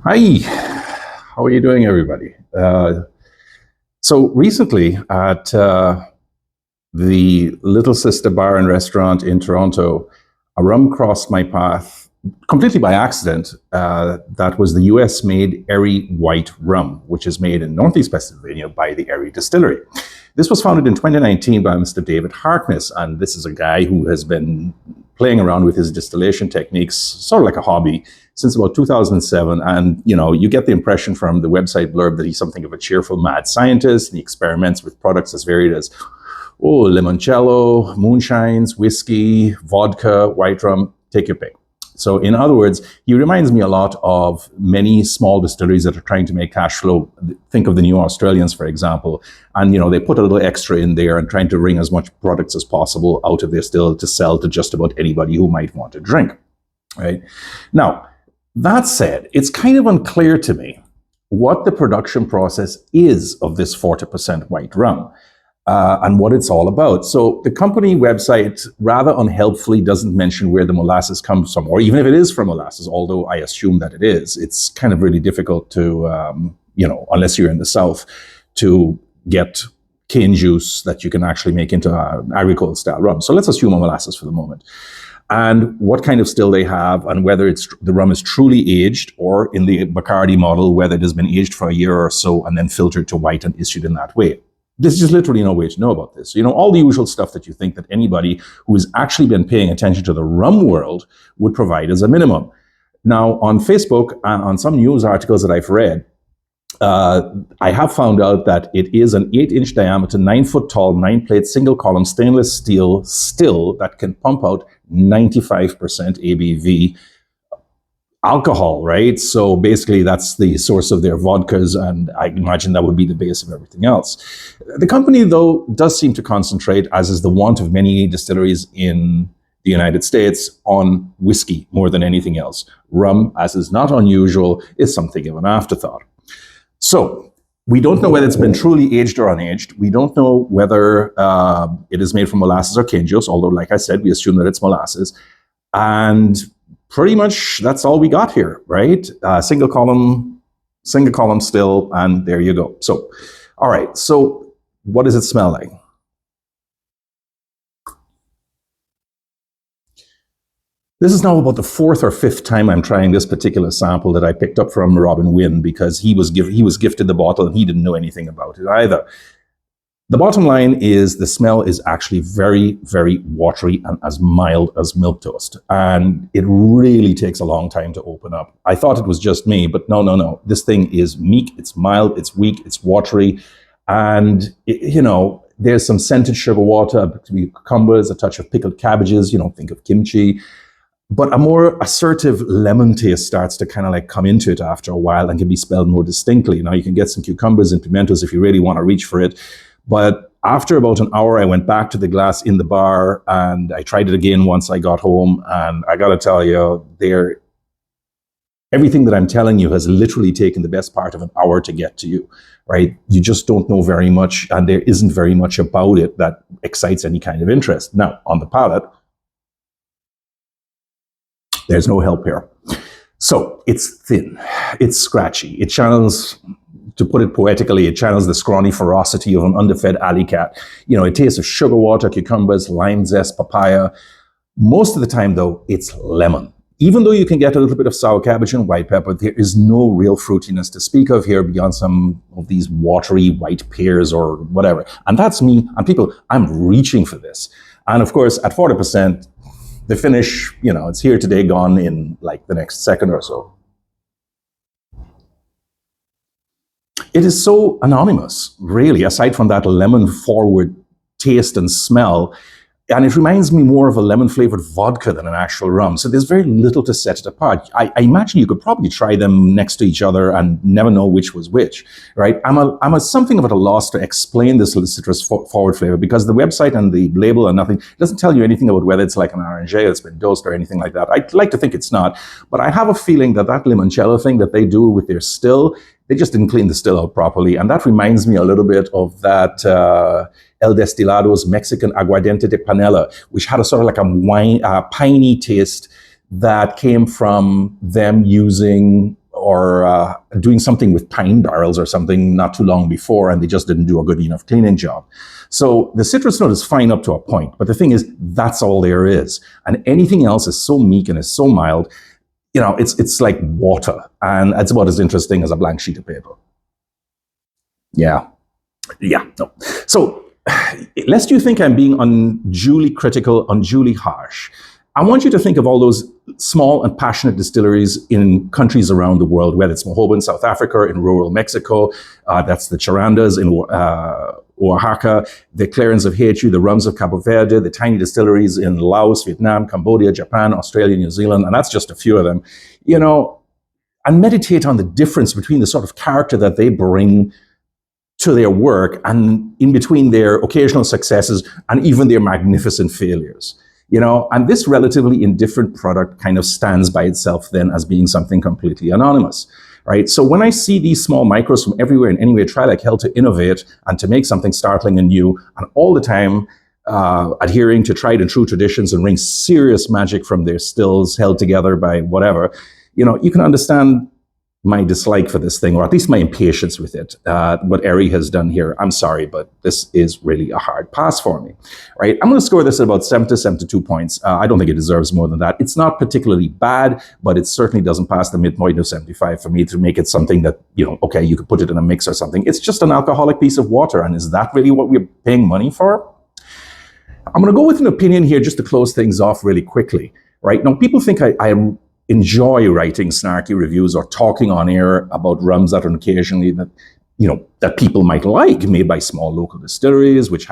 Hi, how are you doing, everybody? So recently at the Little Sister Bar and Restaurant in Toronto, a rum crossed my path completely by accident. That was the US made Erie White Rum, which is made in Northeast Pennsylvania by the Erie Distillery. This was founded in 2019 by Mr. David Harkness, and this is a guy who has been playing around with his distillation techniques, sort of like a hobby, since about 2007. And, you get the impression from the website blurb that he's something of a cheerful mad scientist, and he experiments with products as varied as limoncello, moonshines, whiskey, vodka, white rum, take your pick. So in other words, he reminds me a lot of many small distilleries that are trying to make cash flow. Think of the New Australians, for example. And, they put a little extra in there and trying to wring as much products as possible out of their still to sell to just about anybody who might want to drink, right? Now, that said, it's kind of unclear to me what the production process is of this 40% white rum. And what it's all about. So the company website rather unhelpfully doesn't mention where the molasses comes from, or even if it is from molasses, although I assume that it is. It's kind of really difficult to, unless you're in the South, to get cane juice that you can actually make into agricole style rum. So let's assume a molasses for the moment. And what kind of still they have, and whether the rum is truly aged, or in the Bacardi model, whether it has been aged for a year or so and then filtered to white and issued in that way. There's just literally no way to know about this. All the usual stuff that you think that anybody who has actually been paying attention to the rum world would provide as a minimum. Now, on Facebook and on some news articles that I've read, I have found out that it is an 8-inch diameter, 9-foot tall, 9-plate, single column stainless steel still that can pump out 95% ABV alcohol, right? So basically that's the source of their vodkas, and I imagine that would be the base of everything else. The company, though, does seem to concentrate, as is the wont of many distilleries in the United States, on whiskey more than anything else. Rum, as is not unusual, is something of an afterthought. So we don't know whether it's been truly aged or unaged. We don't know whether it is made from molasses or cane juice, although, like I said, we assume that it's molasses. And pretty much that's all we got here, right? Single column still, and there you go. So, all right. So what does it smell like? This is now about the fourth or fifth time I'm trying this particular sample that I picked up from Robin Wynn, because he was gifted the bottle and he didn't know anything about it either. The bottom line is the smell is actually very, very watery and as mild as milquetoast. And it really takes a long time to open up. I thought it was just me, but no. This thing is meek, it's mild, it's weak, it's watery. And, there's some scented sugar water, cucumbers, a touch of pickled cabbages, think of kimchi. But a more assertive lemon taste starts to kind of like come into it after a while and can be smelled more distinctly. Now you can get some cucumbers and pimentos if you really want to reach for it. But after about an hour, I went back to the glass in the bar and I tried it again once I got home. And I got to tell you, everything that I'm telling you has literally taken the best part of an hour to get to you, right? You just don't know very much, and there isn't very much about it that excites any kind of interest. Now, on the palate, there's no help here. So it's thin, it's scratchy, it channels, to put it poetically, it channels the scrawny ferocity of an underfed alley cat. It tastes of sugar water, cucumbers, lime zest, papaya. Most of the time, though, it's lemon. Even though you can get a little bit of sour cabbage and white pepper, there is no real fruitiness to speak of here beyond some of these watery white pears or whatever. And that's me. And people, I'm reaching for this. And of course, at 40%, the finish, it's here today, gone in like the next second or so. It is so anonymous, really, aside from that lemon-forward taste and smell. And it reminds me more of a lemon-flavored vodka than an actual rum. So there's very little to set it apart. I imagine you could probably try them next to each other and never know which was which, right? I'm something of at a loss to explain this citrus forward flavor, because the website and the label and nothing, it doesn't tell you anything about whether it's like an orange that's been dosed or anything like that. I'd like to think it's not. But I have a feeling that limoncello thing that they do with their still, they just didn't clean the still out properly. And that reminds me a little bit of that El Destilado's Mexican Aguardiente de Panela, which had a sort of like a wine, piney taste that came from them using or doing something with pine barrels or something not too long before, and they just didn't do a good enough cleaning job. So the citrus note is fine up to a point, but the thing is, that's all there is. And anything else is so meek and is so mild, it's like water, and it's about as interesting as a blank sheet of paper. Yeah. No. So, lest you think I'm being unduly critical, unduly harsh, I want you to think of all those small and passionate distilleries in countries around the world, whether it's Mojoba in South Africa, in rural Mexico, that's the Charandas in Oaxaca, the Clarins of Haiti, the Rums of Cabo Verde, the tiny distilleries in Laos, Vietnam, Cambodia, Japan, Australia, New Zealand, and that's just a few of them, and meditate on the difference between the sort of character that they bring to their work and in between their occasional successes and even their magnificent failures. And this relatively indifferent product kind of stands by itself then as being something completely anonymous, right? So when I see these small micros from everywhere and anywhere try like hell to innovate and to make something startling and new, and all the time adhering to tried and true traditions and wring serious magic from their stills held together by whatever, you can understand my dislike for this thing, or at least my impatience with it, what Erie has done here. I'm sorry, but this is really a hard pass for me, right? I'm going to score this at about 72 points. I don't think it deserves more than that. It's not particularly bad, but it certainly doesn't pass the midpoint of 75 for me to make it something that, okay, you could put it in a mix or something. It's just an alcoholic piece of water, and is that really what we're paying money for? I'm going to go with an opinion here just to close things off really quickly, right? Now, people think I enjoy writing snarky reviews or talking on air about rums that are occasionally that people might like, made by small local distilleries, which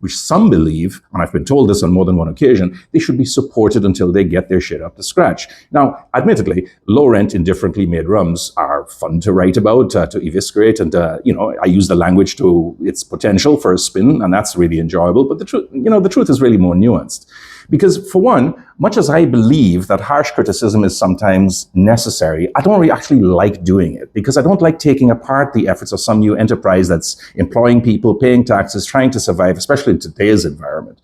some believe, and I've been told this on more than one occasion, they should be supported until they get their shit up to scratch. Now, admittedly, low rent, indifferently made rums are fun to write about, to eviscerate, and I use the language to its potential for a spin, and that's really enjoyable. But the truth is really more nuanced. Because for one, much as I believe that harsh criticism is sometimes necessary, I don't really actually like doing it, because I don't like taking apart the efforts of some new enterprise that's employing people, paying taxes, trying to survive, especially in today's environment.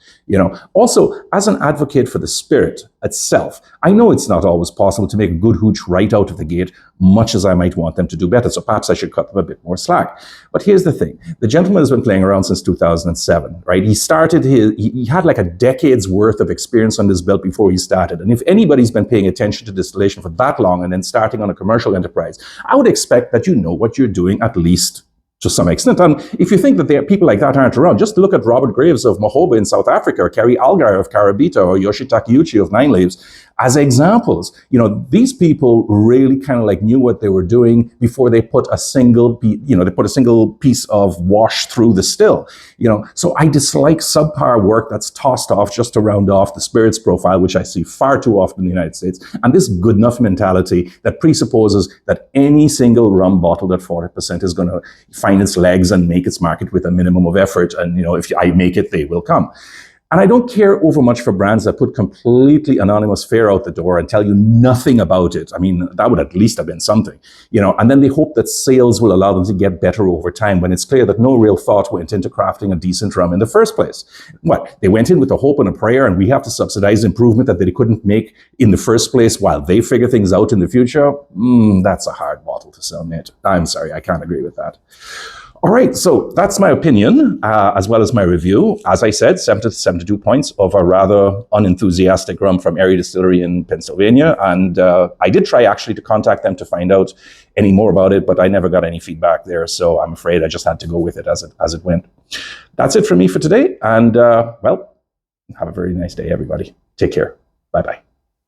Also, as an advocate for the spirit itself, I know it's not always possible to make a good hooch right out of the gate, much as I might want them to do better. So perhaps I should cut them a bit more slack. But here's the thing. The gentleman has been playing around since 2007, right? He had like a decade's worth of experience on his belt before he started. And if anybody's been paying attention to distillation for that long and then starting on a commercial enterprise, I would expect that you know what you're doing, at least to some extent. And if you think that there are people like that aren't around, just look at Robert Graves of Mojoba in South Africa, or Kerry Algar of Carabita, or Yoshitaka Uchi of Nine Leaves as examples. These people really kind of like knew what they were doing before they put a single piece of wash through the still. So I dislike subpar work that's tossed off just to round off the spirits profile, which I see far too often in the United States, and this good enough mentality that presupposes that any single rum bottled at 40% is going to find its legs and make its market with a minimum of effort. And, if I make it, they will come. And I don't care over much for brands that put completely anonymous fare out the door and tell you nothing about it. I mean, that would at least have been something, and then they hope that sales will allow them to get better over time when it's clear that no real thought went into crafting a decent rum in the first place. They went in with a hope and a prayer, and we have to subsidize improvement that they couldn't make in the first place while they figure things out in the future? That's a hard bottle to sell, mate. I'm sorry, I can't agree with that. All right, so that's my opinion, as well as my review. As I said, 72 points of a rather unenthusiastic rum from Erie Distillery in Pennsylvania. And I did try actually to contact them to find out any more about it, but I never got any feedback there. So I'm afraid I just had to go with it as it went. That's it for me for today. And have a very nice day, everybody. Take care. Bye-bye.